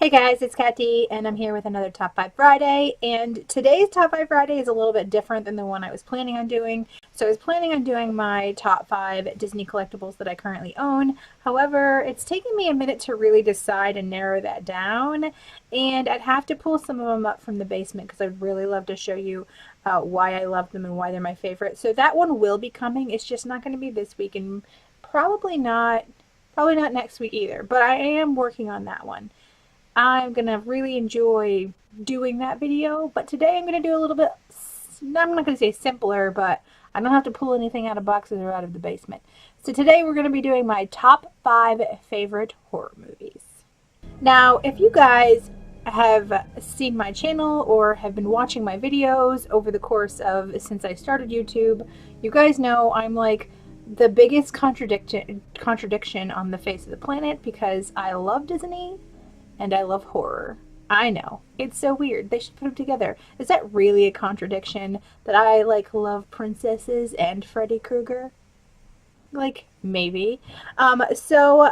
Hey guys, it's Katt Dee, and I'm here with another Top 5 Friday, and today's Top 5 Friday is a little bit different than the one I was planning on doing. So I was planning on doing my top 5 Disney collectibles that I currently own. However, it's taken me a minute to really decide and narrow that down, and I'd have to pull some of them up from the basement because I'd really love to show you why I love them and why they're my favorite. So that one will be coming. It's just not going to be this week, and probably not next week either, but I am working on that one. I'm going to really enjoy doing that video, but today I'm going to do a little bit, I'm not going to say simpler, but I don't have to pull anything out of boxes or out of the basement. So today we're going to be doing my top 5 favorite horror movies. Now, if you guys have seen my channel or have been watching my videos over the course of since I started YouTube, you guys know I'm like the biggest contradiction on the face of the planet because I love Disney and I love horror. I know. It's so weird. They should put them together. Is that really a contradiction that I love princesses and Freddy Krueger? Maybe. So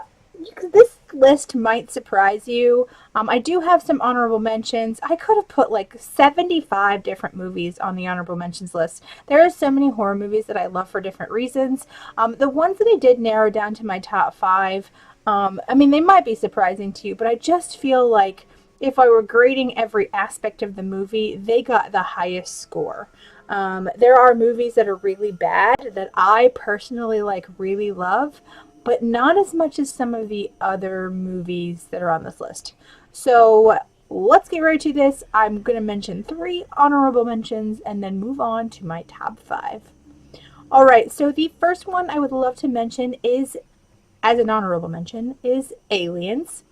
this list might surprise you. I do have some honorable mentions. I could have put 75 different movies on the honorable mentions list. There are so many horror movies that I love for different reasons. The ones that I did narrow down to my top 5, they might be surprising to you, but I just feel like if I were grading every aspect of the movie, they got the highest score. There are movies that are really bad that I personally really love, but not as much as some of the other movies that are on this list. So let's get right to this. I'm going to mention 3 honorable mentions and then move on to my top 5. Alright, so the first one I would love to mention is, as an honorable mention, is Aliens.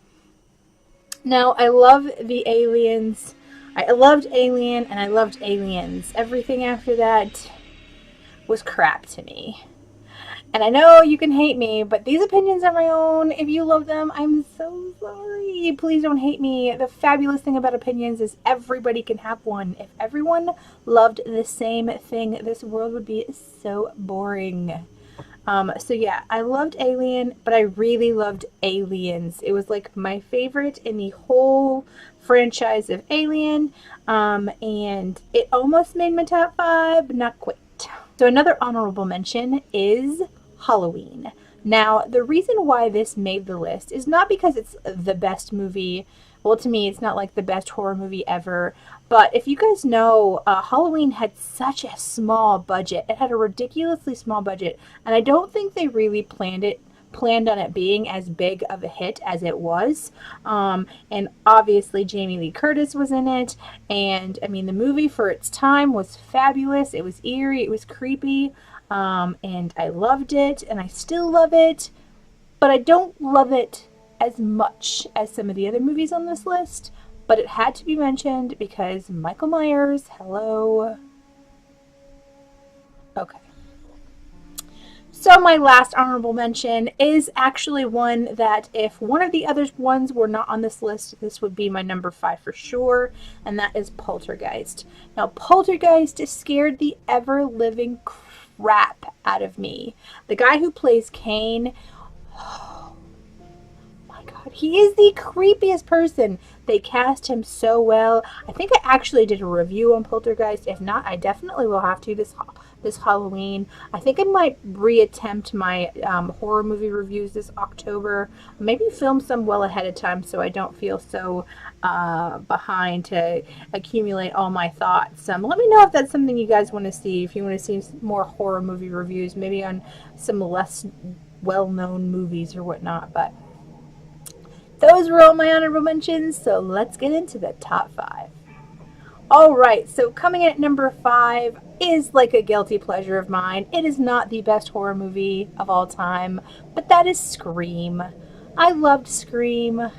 Now, I love the Aliens. I loved Alien and I loved Aliens. Everything after that was crap to me. And I know you can hate me, but these opinions are my own. If you love them, I'm so sorry. Please don't hate me. The fabulous thing about opinions is everybody can have one. If everyone loved the same thing, this world would be so boring. So yeah, I loved Alien, but I really loved Aliens. It was my favorite in the whole franchise of Alien, and it almost made my top 5, but not quite. So another honorable mention is Halloween. Now, the reason why this made the list is not because it's the best movie. Well, to me, it's not the best horror movie ever. But if you guys know, Halloween had such a small budget. It had a ridiculously small budget. And I don't think they really planned on it being as big of a hit as it was. And obviously Jamie Lee Curtis was in it. And the movie for its time was fabulous. It was eerie. It was creepy. And I loved it. And I still love it. But I don't love it as much as some of the other movies on this list, but it had to be mentioned because Michael Myers, hello. Okay. So my last honorable mention is actually one that if one of the other ones were not on this list, this would be my number 5 for sure, and that is Poltergeist. Now, Poltergeist scared the ever-living crap out of me. The guy who plays Kane, he is the creepiest person. They cast him so well. I think I actually did a review on Poltergeist. If not, I definitely will have to this Halloween. I think I might reattempt my horror movie reviews this October. Maybe film some well ahead of time so I don't feel so behind to accumulate all my thoughts. Let me know if that's something you guys want to see. If you want to see more horror movie reviews, maybe on some less well-known movies or whatnot. But those were all my honorable mentions, so let's get into the top 5. Alright, so coming in at number 5 is a guilty pleasure of mine. It is not the best horror movie of all time, but that is Scream. I loved Scream.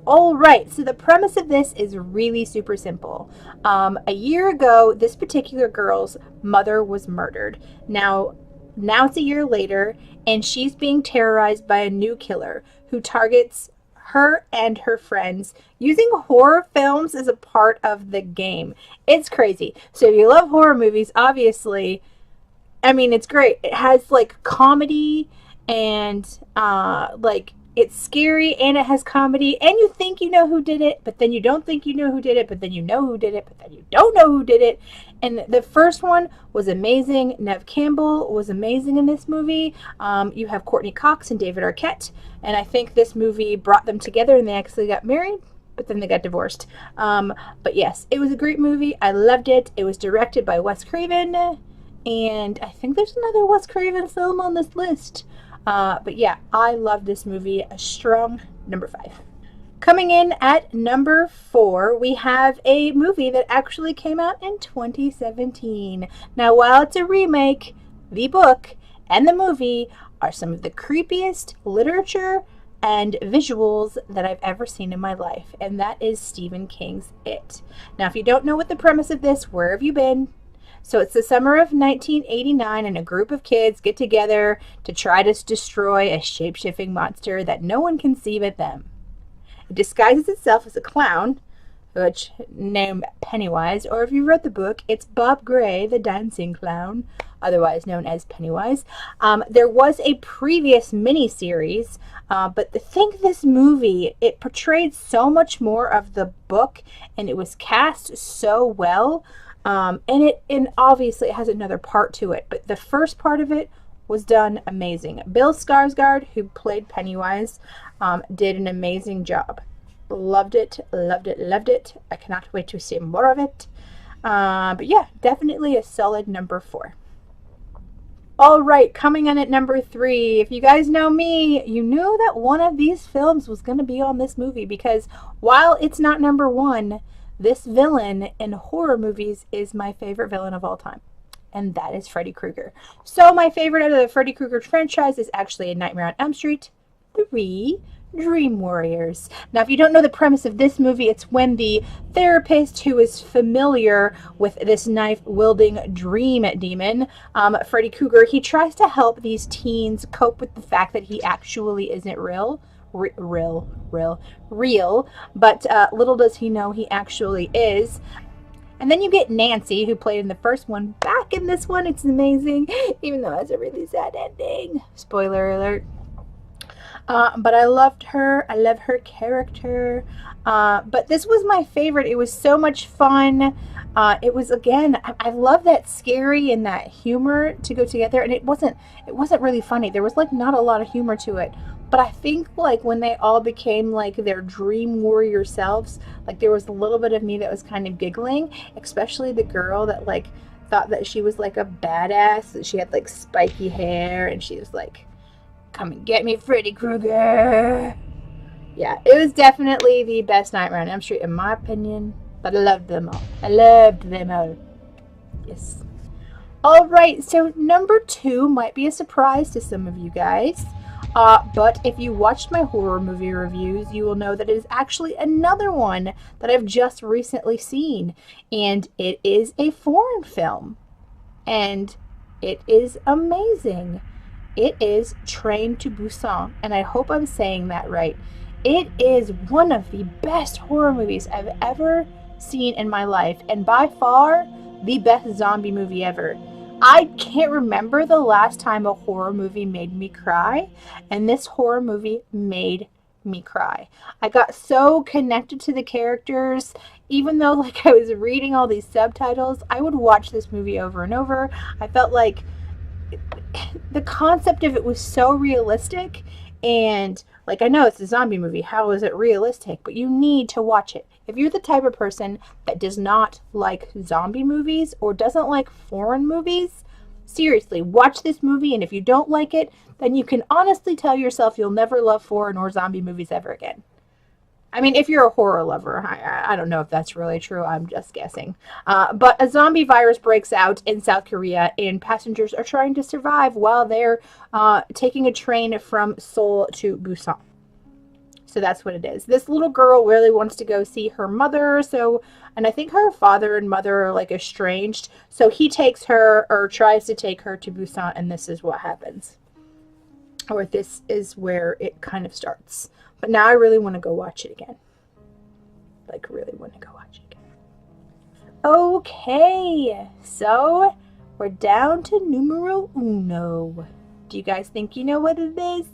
Alright, so the premise of this is really super simple. A year ago, this particular girl's mother was murdered. Now it's a year later, and she's being terrorized by a new killer who targets her and her friends using horror films as a part of the game. It's crazy. So if you love horror movies, obviously, it's great. It has comedy and It's scary and it has comedy, and you think you know who did it, but then you don't think you know who did it, but then you know who did it, but then you don't know who did it. And the first one was amazing. Neve Campbell was amazing in this movie. You have Courtney Cox and David Arquette, and I think this movie brought them together and they actually got married, but then they got divorced. But yes, it was a great movie. I loved it. It was directed by Wes Craven, and I think there's another Wes Craven film on this list. But yeah, I love this movie. A strong number 5. Coming in at number 4, we have a movie that actually came out in 2017. Now, while it's a remake, the book and the movie are some of the creepiest literature and visuals that I've ever seen in my life, and that is Stephen King's It. Now, if you don't know what the premise of this, where have you been? So it's the summer of 1989, and a group of kids get together to try to destroy a shape-shifting monster that no one can see but them. It disguises itself as a clown, which named Pennywise, or if you read the book, it's Bob Gray, the dancing clown, otherwise known as Pennywise. There was a previous miniseries, but I think this movie, it portrayed so much more of the book, and it was cast so well. And obviously it has another part to it, but the first part of it was done amazing. Bill Skarsgård, who played Pennywise, did an amazing job. Loved it, loved it, loved it. I cannot wait to see more of it. But yeah, definitely a solid number 4. All right, coming in at number 3. If you guys know me, you knew that one of these films was going to be on this movie, because while it's not number 1, this villain in horror movies is my favorite villain of all time, and that is Freddy Krueger. So my favorite out of the Freddy Krueger franchise is actually A Nightmare on Elm Street 3: Dream Warriors. Now, if you don't know the premise of this movie, it's when the therapist who is familiar with this knife-wielding dream demon, Freddy Krueger, he tries to help these teens cope with the fact that he actually isn't real, but little does he know he actually is. And then you get Nancy, who played in the first one, back in this one. It's amazing, even though it has a really sad ending. Spoiler alert. But I loved her. I love her character. But this was my favorite. It was so much fun. It was, again, I love that scary and that humor to go together. And it wasn't really funny. There was like not a lot of humor to it. But I think like when they all became like their dream warrior selves, like there was a little bit of me that was kind of giggling, especially the girl that like thought that she was like a badass, that she had like spiky hair and she was like, "Come and get me, Freddy Krueger." Yeah, it was definitely the best Nightmare on Elm Street in my opinion, but I loved them all. I loved them all. Yes. All right, so number 2 might be a surprise to some of you guys. But if you watched my horror movie reviews, you will know that it is actually another one that I've just recently seen. And it is a foreign film. And it is amazing. It is Train to Busan. And I hope I'm saying that right. It is one of the best horror movies I've ever seen in my life. And by far, the best zombie movie ever. I can't remember the last time a horror movie made me cry, and this horror movie made me cry. I got so connected to the characters, even though like I was reading all these subtitles, I would watch this movie over and over. I felt like the concept of it was so realistic, and like I know it's a zombie movie, how is it realistic? But you need to watch it. If you're the type of person that does not like zombie movies or doesn't like foreign movies, seriously, watch this movie, and if you don't like it, then you can honestly tell yourself you'll never love foreign or zombie movies ever again. I mean, if you're a horror lover, I don't know if that's really true, I'm just guessing. But a zombie virus breaks out in South Korea, and passengers are trying to survive while they're taking a train from Seoul to Busan. So that's what it is. This little girl really wants to go see her mother, and I think her father and mother are like estranged, so he takes her, or tries to take her to Busan, and this is what happens. Or this is where it kind of starts. But now I really want to go watch it again. Like, really want to go watch it again. Okay, so we're down to numero uno. Do you guys think you know what it is?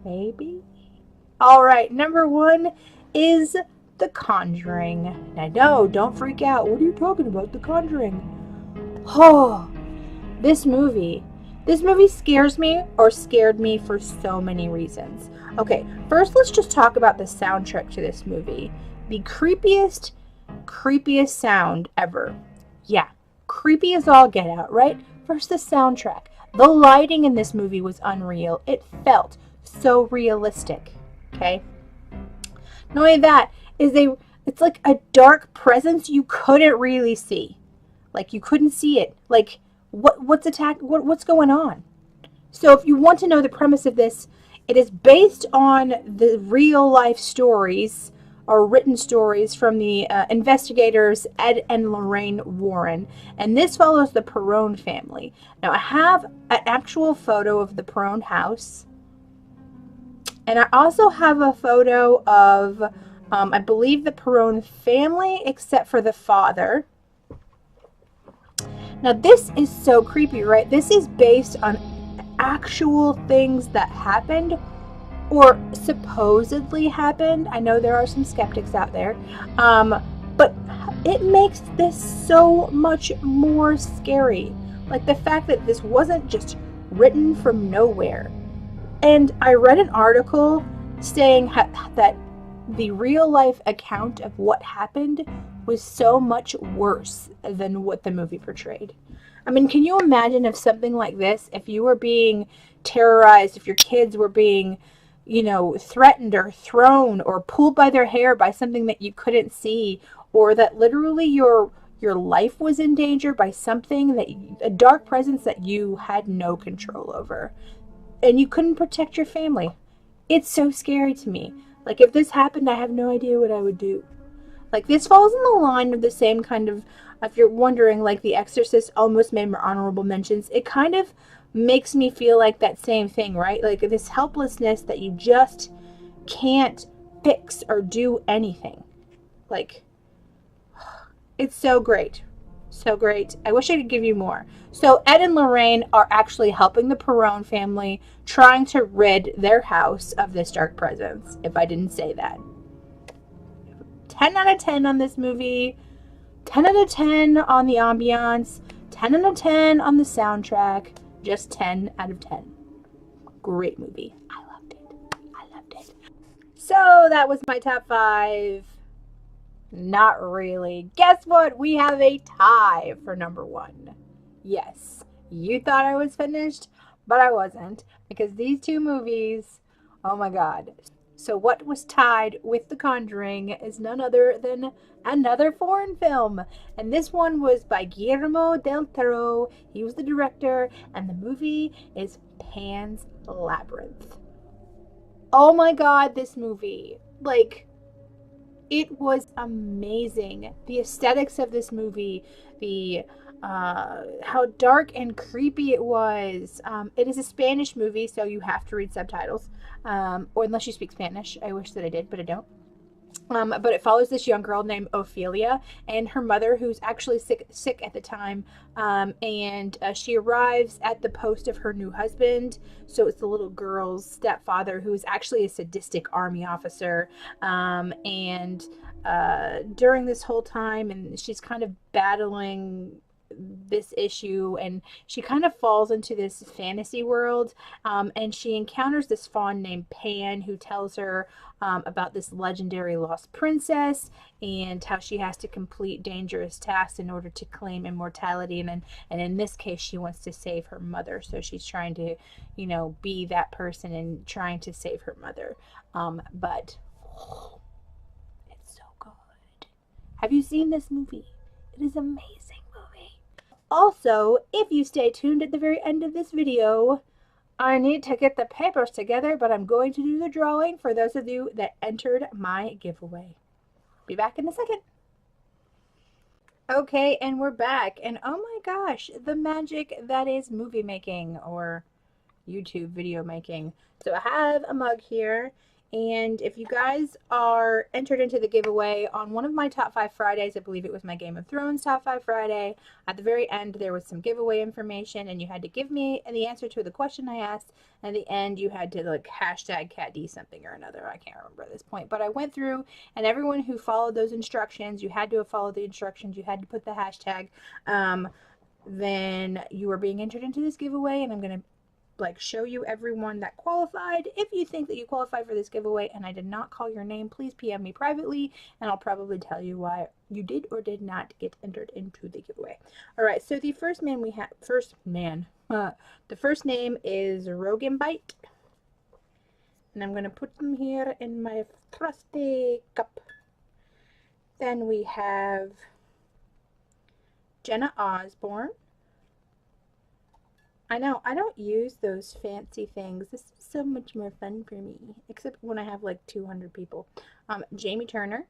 Maybe? Alright, number 1 is The Conjuring. Now, no, don't freak out. What are you talking about? The Conjuring. Oh, this movie. This movie scares me or scared me for so many reasons. Okay, first let's just talk about the soundtrack to this movie. The creepiest sound ever. Yeah, creepy as all get out, right? First, the soundtrack. The lighting in this movie was unreal. It felt so realistic. Okay? Not only that, it's like a dark presence you couldn't really see. Like you couldn't see it. Like what's going on? So if you want to know the premise of this, it is based on the real life stories or written stories from the investigators Ed and Lorraine Warren, and this follows the Perron family. Now I have an actual photo of the Perron house, and I also have a photo of I believe the Perron family except for the father. Now this is so creepy, right? This is based on actual things that happened or supposedly happened. I know there are some skeptics out there, but it makes this so much more scary. Like the fact that this wasn't just written from nowhere. And I read an article saying that the real life account of what happened was so much worse than what the movie portrayed. I mean, can you imagine if something like this, if you were being terrorized, if your kids were being, threatened or thrown or pulled by their hair by something that you couldn't see, or that literally your life was in danger by something a dark presence that you had no control over, and you couldn't protect your family. It's so scary to me. Like, if this happened, I have no idea what I would do. Like, this falls in the line of the same kind of, if you're wondering, like, The Exorcist almost made more honorable mentions. It kind of makes me feel like that same thing, right? Like, this helplessness that you just can't fix or do anything. Like, it's so great. So great. I wish I could give you more. So Ed and Lorraine are actually helping the Perron family, trying to rid their house of this dark presence, if I didn't say that. 10 out of 10 on this movie. 10 out of 10 on the ambiance. 10 out of 10 on the soundtrack. Just 10 out of 10. Great movie. I loved it. I loved it. So that was my top 5. Not really. Guess what? We have a tie for number 1. Yes, you thought I was finished, but I wasn't, because these two movies, oh my god. So what was tied with The Conjuring is none other than another foreign film, and this one was by Guillermo del Toro. He was the director, and the movie is Pan's Labyrinth. Oh my god, this movie. Like, it was amazing. The aesthetics of this movie, the how dark and creepy it was. It is a Spanish movie, so you have to read subtitles, or unless you speak Spanish. I wish that I did, but I don't. But it follows this young girl named Ophelia and her mother, who's actually sick at the time, and she arrives at the post of her new husband. So it's the little girl's stepfather, who is actually a sadistic army officer, and during this whole time, and she's kind of battling this issue, and she kind of falls into this fantasy world, and she encounters this faun named Pan, who tells her about this legendary lost princess and how she has to complete dangerous tasks in order to claim immortality, and in this case she wants to save her mother, so she's trying to be that person and trying to save her mother, but it's so good. Have you seen this movie? It is amazing. Also, if you stay tuned at the very end of this video, I need to get the papers together, but I'm going to do the drawing for those of you that entered my giveaway. Be back in a second. Okay, and we're back. And oh my gosh, the magic that is movie making or YouTube video making. So I have a mug here. And if you guys are entered into the giveaway on one of my top 5 Fridays, I believe it was my Game of Thrones top 5 Friday, at the very end there was some giveaway information and you had to give me the answer to the question I asked, and at the end you had to like hashtag Katt Dee something or another. I can't remember at this point, but I went through, and everyone who followed those instructions, you had to have followed the instructions, you had to put the hashtag, then you were being entered into this giveaway, and I'm going to like show you everyone that qualified. If you think that you qualified for this giveaway and I did not call your name, please PM me privately and I'll probably tell you why you did or did not get entered into the giveaway. All right, so the first name the first name is Rogan Bite, and I'm gonna put them here in my trusty cup. Then we have Jenna Osborne. I know, I don't use those fancy things. This is so much more fun for me, except when I have like 200 people. Jamie Turner.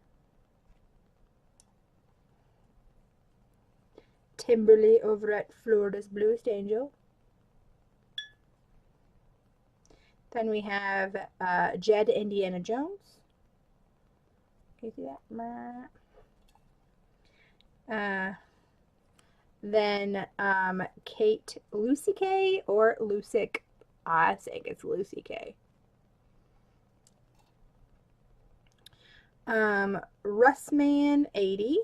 Timberly over at Florida's Bluest Angel. Then we have Jed Indiana Jones. Can you see that? Then Kate Lucy K or Lucic. I think it's Lucy K. Russman 80.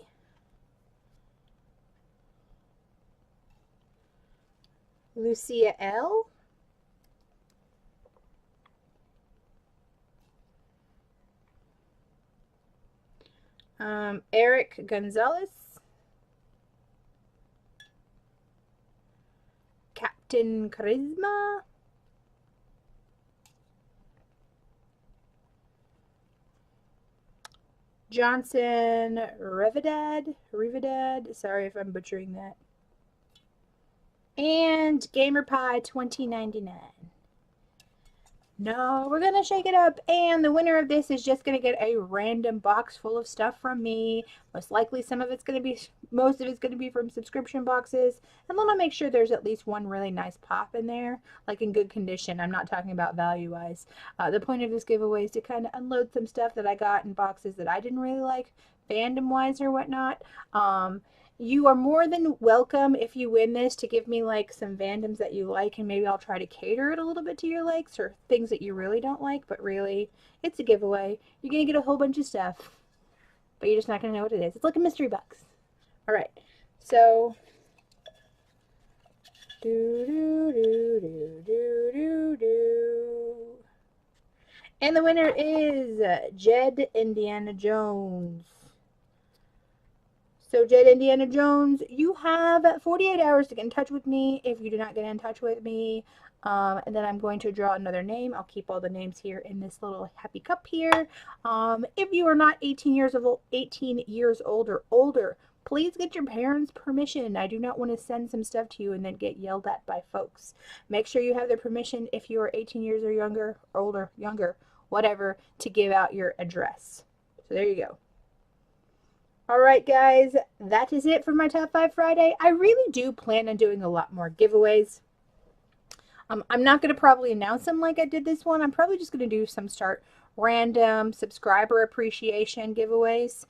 Lucia L. Eric Gonzalez. Captain Charisma. Johnson Rivedad. Sorry if I'm butchering that. And GamerPie 2099. No, we're gonna shake it up, and the winner of this is just gonna get a random box full of stuff from me. Most likely most of it's gonna be from subscription boxes, and then I'll make sure there's at least one really nice pop in there, like in good condition. I'm not talking about value wise. The point of this giveaway is to kind of unload some stuff that I got in boxes that I didn't really like fandom wise or whatnot. You are more than welcome, if you win this, to give me like some fandoms that you like, and maybe I'll try to cater it a little bit to your likes, or things that you really don't like. But really, it's a giveaway. You're gonna get a whole bunch of stuff, but you're just not gonna know what it is. It's like a mystery box. All right, so and the winner is Jed Indiana Jones. So Jed Indiana Jones, you have 48 hours to get in touch with me. If you do not get in touch with me, and then I'm going to draw another name. I'll keep all the names here in this little happy cup here. If you are not 18 years old or older, please get your parents' permission. I do not want to send some stuff to you and then get yelled at by folks. Make sure you have their permission if you are 18 years or younger, older, younger, whatever, to give out your address. So there you go. Alright guys, that is it for my Top 5 Friday. I really do plan on doing a lot more giveaways. I'm not going to probably announce them like I did this one. I'm probably just going to do some random subscriber appreciation giveaways.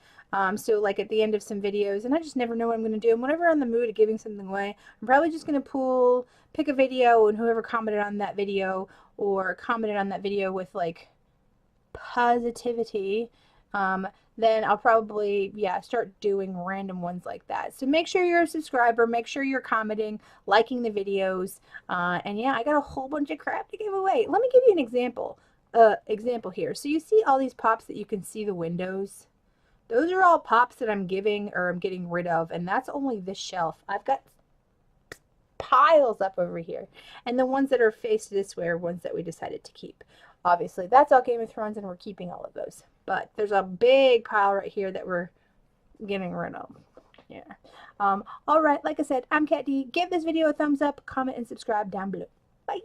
So like at the end of some videos, and I just never know what I'm going to do. And whenever I'm in the mood of giving something away, I'm probably just going to pick a video, and whoever commented on that video or commented on that video with like positivity, then I'll probably, start doing random ones like that. So make sure you're a subscriber, make sure you're commenting, liking the videos, and yeah, I got a whole bunch of crap to give away. Let me give you an example here. So you see all these pops that you can see the windows? Those are all pops that I'm giving or I'm getting rid of, and that's only this shelf. I've got piles up over here, and the ones that are faced this way are ones that we decided to keep. Obviously, that's all Game of Thrones, and we're keeping all of those. But there's a big pile right here that we're getting rid of. Yeah. All right, like I said, I'm Katt Dee. Give this video a thumbs up, comment, and subscribe down below. Bye.